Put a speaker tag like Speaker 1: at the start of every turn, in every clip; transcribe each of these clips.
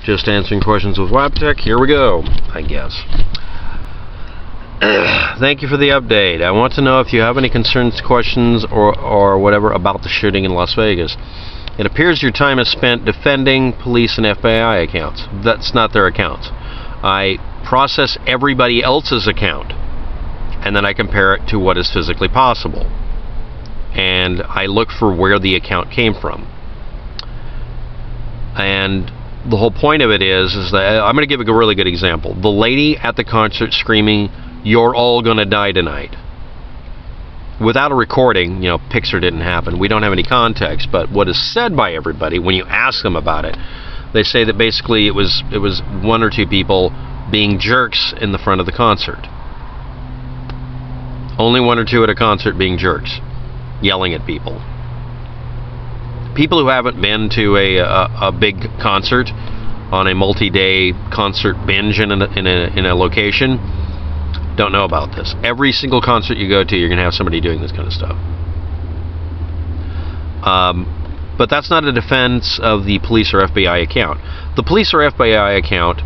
Speaker 1: Just answering questions with waptek. Here we go, I guess. Thank you for the update. I want to know if you have any concerns, questions, or whatever about the shooting in Las Vegas. It appears your time is spent defending police and FBI accounts. That's not their accounts. I process everybody else's account, and then I compare it to what is physically possible. And I look for where the account came from. And the whole point of it is that I'm going to give a really good example. The lady at the concert screaming, "You're all going to die tonight." Without a recording, picture didn't happen. We don't have any context, but what is said by everybody when you ask them about it, they say that basically it was one or two people being jerks in the front of the concert. Only one or two at a concert being jerks, yelling at people. People who haven't been to a big concert on a multi-day concert binge in a location don't know about this. Every single concert you go to, you're going to have somebody doing this kind of stuff. But that's not a defense of the police or FBI account. The police or FBI account,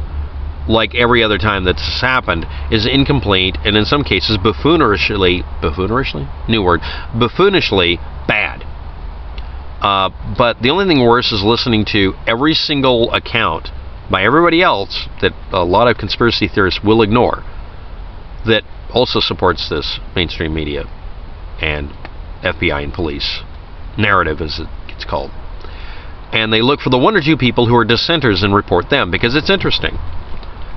Speaker 1: like every other time that's happened, is incomplete and in some cases buffoonishly bad. But the only thing worse is listening to every single account by everybody else that a lot of conspiracy theorists will ignore, that also supports this mainstream media and FBI and police narrative, as it's called. And they look for the one or two people who are dissenters and report them, because it's interesting.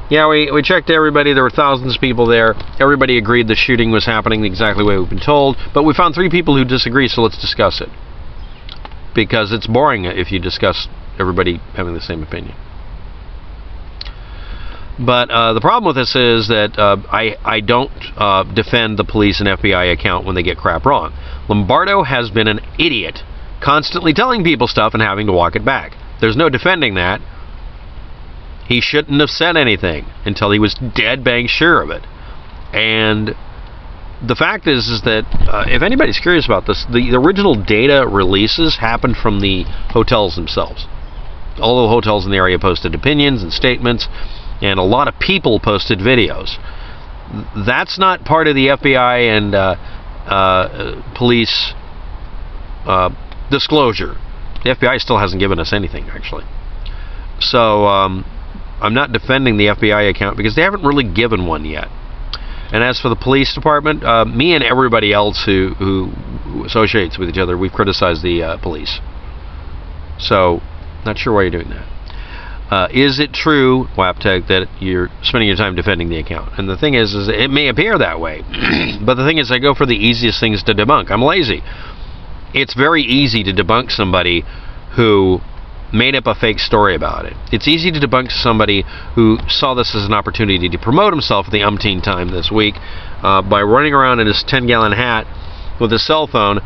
Speaker 1: Yeah, we checked everybody. There were thousands of people there. Everybody agreed the shooting was happening exactly the way we've been told, but we found 3 people who disagree, so let's discuss it. Because it's boring if you discuss everybody having the same opinion. But the problem with this is that I don't defend the police and FBI account when they get crap wrong. Lombardo has been an idiot, constantly telling people stuff and having to walk it back. There's no defending that. He shouldn't have said anything until he was dead bang sure of it. And the fact is that if anybody's curious about this, the original data releases happened from the hotels themselves. All the hotels in the area posted opinions and statements, and a lot of people posted videos. That's not part of the FBI and police disclosure. The FBI still hasn't given us anything, actually. So I'm not defending the FBI account because they haven't really given one yet. And as for the police department, me and everybody else who associates with each other, we've criticized the police. So, not sure why you're doing that. Is it true, waptek, that you're spending your time defending the account? And the thing is it may appear that way. But the thing is, I go for the easiest things to debunk. I'm lazy. It's very easy to debunk somebody who made up a fake story about it. It's easy to debunk somebody who saw this as an opportunity to promote himself for the umpteenth time this week by running around in his 10-gallon hat with his cell phone,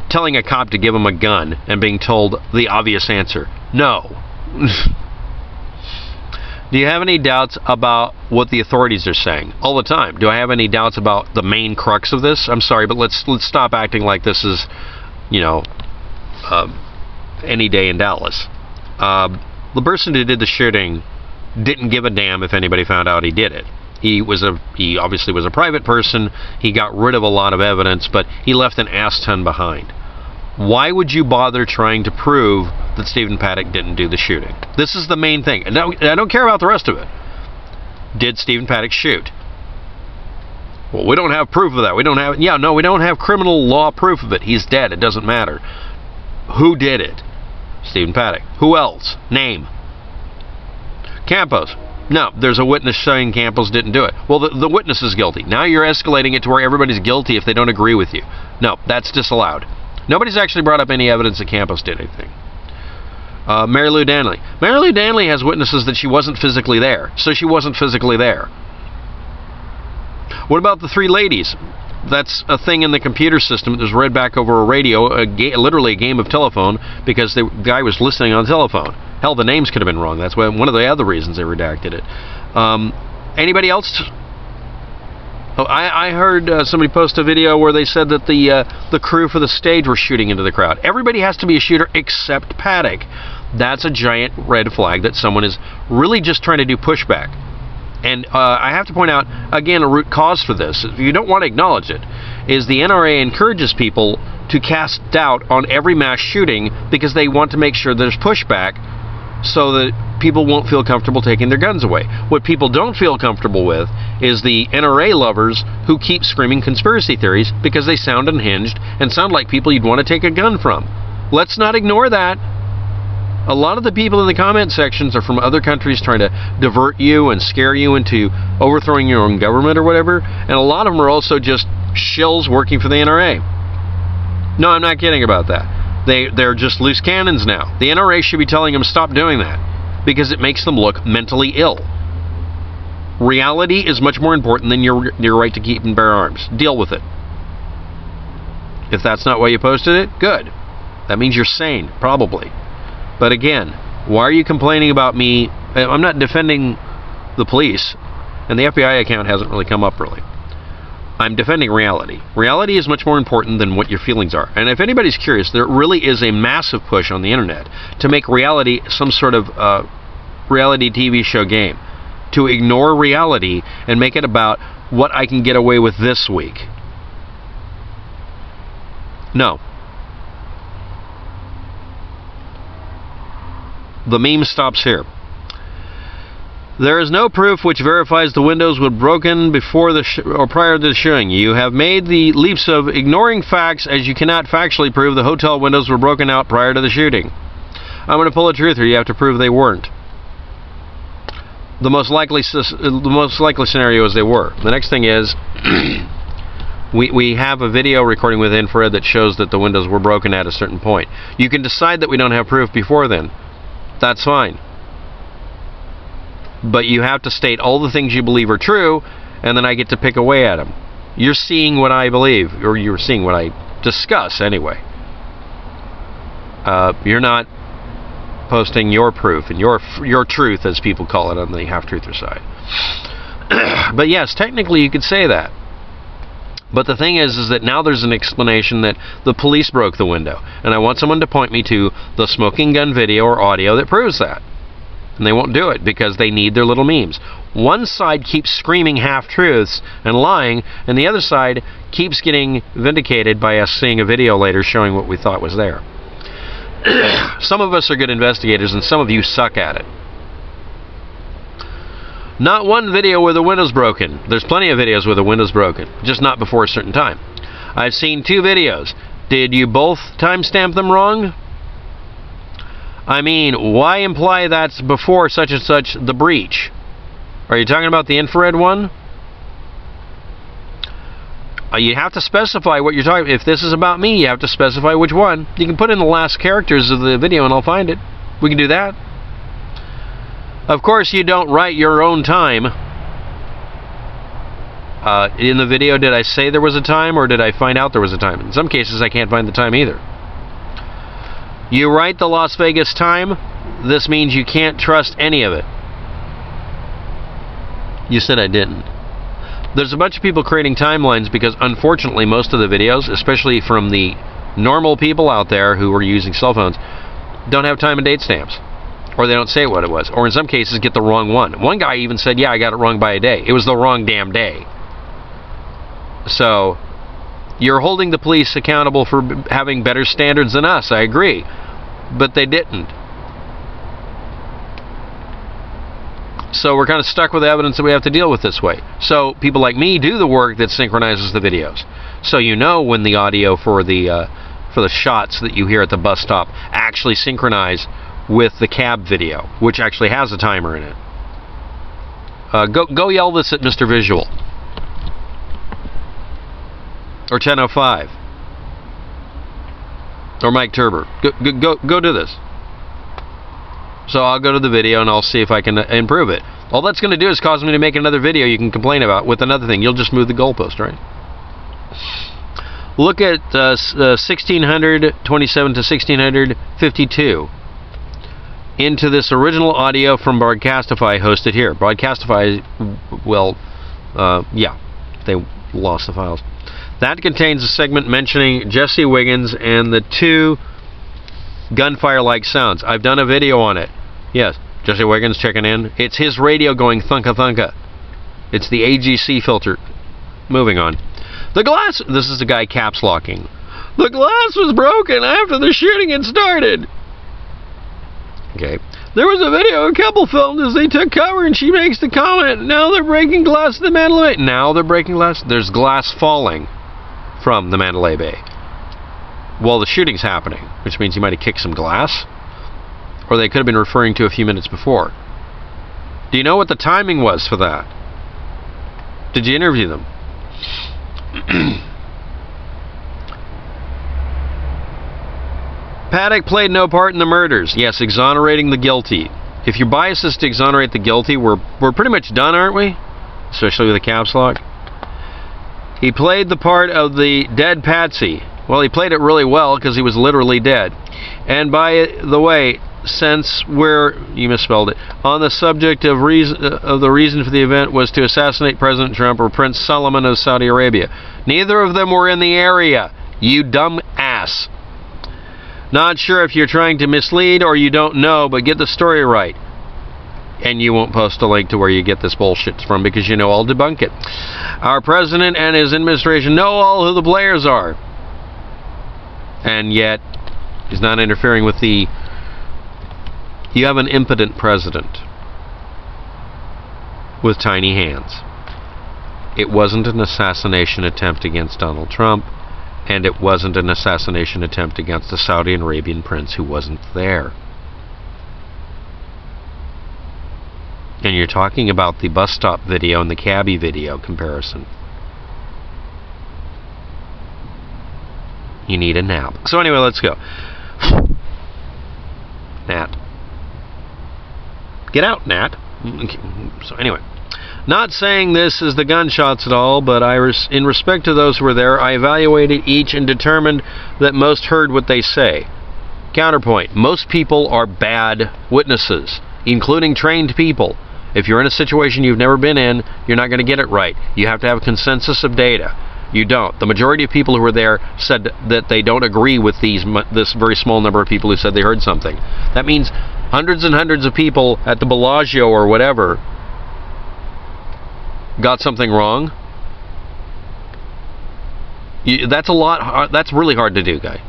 Speaker 1: telling a cop to give him a gun and being told the obvious answer, no. Do you have any doubts about what the authorities are saying? All the time. Do I have any doubts about the main crux of this? I'm sorry, but let's stop acting like this is, any day in Dallas. The person who did the shooting didn't give a damn if anybody found out he did it. He obviously was a private person. He got rid of a lot of evidence, but he left an ass ton behind. Why would you bother trying to prove that Stephen Paddock didn't do the shooting? This is the main thing. And I don't care about the rest of it. Did Stephen Paddock shoot? Well, we don't have proof of that. We don't have criminal law proof of it. He's dead. It doesn't matter. Who did it? Stephen Paddock. Who else? Name. Campos. No, there's a witness saying Campos didn't do it. Well, the witness is guilty. Now you're escalating it to where everybody's guilty if they don't agree with you. No, that's disallowed. Nobody's actually brought up any evidence that Campos did anything. Mary Lou Danley. Mary Lou Danley has witnesses that she wasn't physically there, so she wasn't physically there. What about the 3 ladies? That's a thing in the computer system that was read back over a radio, literally a game of telephone, because the guy was listening on the telephone. Hell, the names could have been wrong. That's one of the other reasons they redacted it. Anybody else? Oh, I heard somebody post a video where they said that the crew for the stage were shooting into the crowd. Everybody has to be a shooter except Paddock. That's a giant red flag that someone is really just trying to do pushback. And I have to point out, again, a root cause for this, if you don't want to acknowledge it, is the NRA encourages people to cast doubt on every mass shooting because they want to make sure there's pushback so that people won't feel comfortable taking their guns away. What people don't feel comfortable with is the NRA lovers who keep screaming conspiracy theories because they sound unhinged and sound like people you'd want to take a gun from. Let's not ignore that. A lot of the people in the comment sections are from other countries trying to divert you and scare you into overthrowing your own government or whatever, and a lot of them are also just shills working for the NRA. No, I'm not kidding about that. They're just loose cannons now. The NRA should be telling them stop doing that because it makes them look mentally ill. Reality is much more important than your right to keep and bear arms. Deal with it. If that's not why you posted it, good. That means you're sane, probably. But again, why are you complaining about me? I'm not defending the police, and the FBI account hasn't really come up really. I'm defending reality. Reality is much more important than what your feelings are. And if anybody's curious, there really is a massive push on the internet to make reality some sort of reality TV show game. To ignore reality and make it about what I can get away with this week. No. The meme stops here. There is no proof which verifies the windows were broken before the or prior to the shooting. You have made the leaps of ignoring facts as you cannot factually prove the hotel windows were broken out prior to the shooting. I'm going to pull a truther. You have to prove they weren't. The most likely scenario is they were. The next thing is we have a video recording with infrared that shows that the windows were broken at a certain point. You can decide that we don't have proof before then. That's fine. But you have to state all the things you believe are true, and then I get to pick away at them. You're seeing what I believe, or you're seeing what I discuss anyway. You're not posting your proof and your truth, as people call it on the half-truther side. But yes, technically you could say that. But the thing is that now there's an explanation that the police broke the window. And I want someone to point me to the smoking gun video or audio that proves that. And they won't do it because they need their little memes. One side keeps screaming half-truths and lying, and the other side keeps getting vindicated by us seeing a video later showing what we thought was there. Some of us are good investigators, and some of you suck at it. Not one video where the window's broken. There's plenty of videos where the window's broken, just not before a certain time. I've seen 2 videos. Did you both timestamp them wrong? I mean, why imply that's before such and such the breach? Are you talking about the infrared one? You have to specify what you're talking about. If this is about me, you have to specify which one. You can put in the last characters of the video and I'll find it. We can do that. Of course, you don't write your own time. In the video, did I say there was a time or did I find out there was a time? In some cases, I can't find the time either. You write the Las Vegas time. This means you can't trust any of it. You said I didn't. There's a bunch of people creating timelines because, unfortunately, most of the videos, especially from the normal people out there who are using cell phones, don't have time and date stamps. Or they don't say what it was. Or in some cases, get the wrong one. One guy even said, yeah, I got it wrong by a day. It was the wrong damn day. So, you're holding the police accountable for having better standards than us. I agree. But they didn't. So we're kind of stuck with the evidence that we have to deal with this way. So people like me do the work that synchronizes the videos. So you know when the audio for the shots that you hear at the bus stop actually synchronize with the cab video, which actually has a timer in it. Go yell this at Mr. Visual. Or 1005. Or Mike Turber. Go do this. So I'll go to the video and I'll see if I can improve it. All that's going to do is cause me to make another video you can complain about with another thing. You'll just move the goalpost, right? Look at 1627 to 1652. Into this original audio from Broadcastify hosted here. Broadcastify, well, yeah, they lost the files. That contains a segment mentioning Jesse Wiggins and the 2 Gunfire-like sounds. I've done a video on it. Yes, Jesse Wiggins checking in. It's his radio going thunka-thunka. It's the AGC filter. Moving on. The glass... This is the guy caps locking. The glass was broken after the shooting had started. Okay. There was a video a couple filmed as they took cover, and she makes the comment, now they're breaking glass at the Mandalay Bay. Now they're breaking glass? There's glass falling from the Mandalay Bay while the shooting's happening, which means he might have kicked some glass. Or they could have been referring to a few minutes before. Do you know what the timing was for that? Did you interview them? Paddock played no part in the murders. Yes, exonerating the guilty. If your bias is to exonerate the guilty, we're pretty much done, aren't we? Especially with the caps lock. He played the part of the dead Patsy. Well, he played it really well because he was literally dead. And by the way, since you misspelled it, on the subject of the reason for the event was to assassinate President Trump or Prince Salman of Saudi Arabia. Neither of them were in the area, you dumb ass. Not sure if you're trying to mislead or you don't know, but get the story right. And you won't post a link to where you get this bullshit from because you know I'll debunk it. Our president and his administration know all who the players are. And yet, he's not interfering with the... You have an impotent president with tiny hands. It wasn't an assassination attempt against Donald Trump, and it wasn't an assassination attempt against the Saudi Arabian prince who wasn't there. And you're talking about the bus stop video and the cabbie video comparison. You need a nap. So anyway, let's go. Nat. Get out, Nat. So anyway, not saying this is the gunshots at all, but in respect to those who were there, I evaluated each and determined that most heard what they say. Counterpoint, most people are bad witnesses, including trained people. If you're in a situation you've never been in, you're not going to get it right. You have to have a consensus of data. You don't. The majority of people who were there said that they don't agree with this very small number of people who said they heard something. That means hundreds and hundreds of people at the Bellagio or whatever got something wrong. That's a lot. That's really hard to do, guy.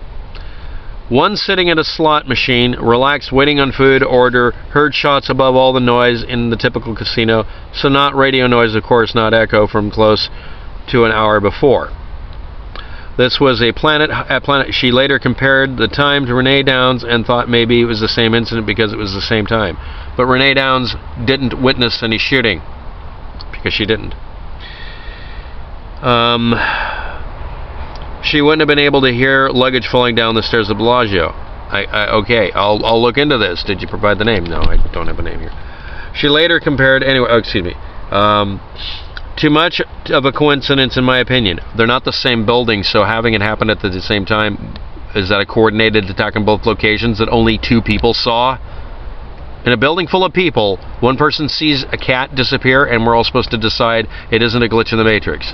Speaker 1: One sitting at a slot machine, relaxed, waiting on food order, heard shots above all the noise in the typical casino. So not radio noise, of course, not echo from close to an hour before. This was a planet. She later compared the time to Renee Downs and thought maybe it was the same incident because it was the same time. But Renee Downs didn't witness any shooting because she didn't. She wouldn't have been able to hear luggage falling down the stairs of Bellagio. Okay, I'll look into this. Did you provide the name? No, I don't have a name here. She later compared... Anyway, excuse me. Too much of a coincidence, in my opinion. They're not the same building, so having it happen at the same time, is that a coordinated attack in both locations that only two people saw? In a building full of people, one person sees a cat disappear, and we're all supposed to decide it isn't a glitch in the Matrix.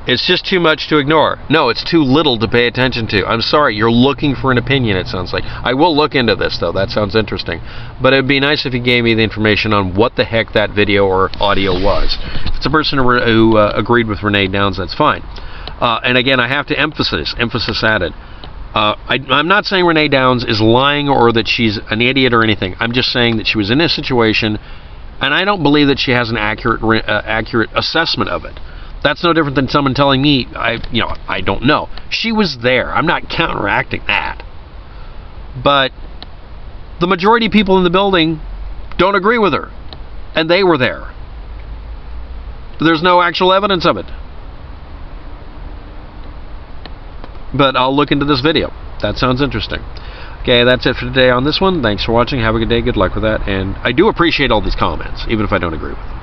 Speaker 1: It's just too much to ignore. No, it's too little to pay attention to. I'm sorry, you're looking for an opinion, it sounds like. I will look into this, though. That sounds interesting. But it would be nice if you gave me the information on what the heck that video or audio was. If it's a person who agreed with Renee Downs, that's fine. And again, I have to emphasis added. I'm not saying Renee Downs is lying or that she's an idiot or anything. I'm just saying that she was in a situation, and I don't believe that she has an accurate assessment of it. That's no different than someone telling me, I don't know. She was there. I'm not counteracting that. But the majority of people in the building don't agree with her. And they were there. There's no actual evidence of it. But I'll look into this video. That sounds interesting. Okay, that's it for today on this one. Thanks for watching. Have a good day. Good luck with that. And I do appreciate all these comments, even if I don't agree with them.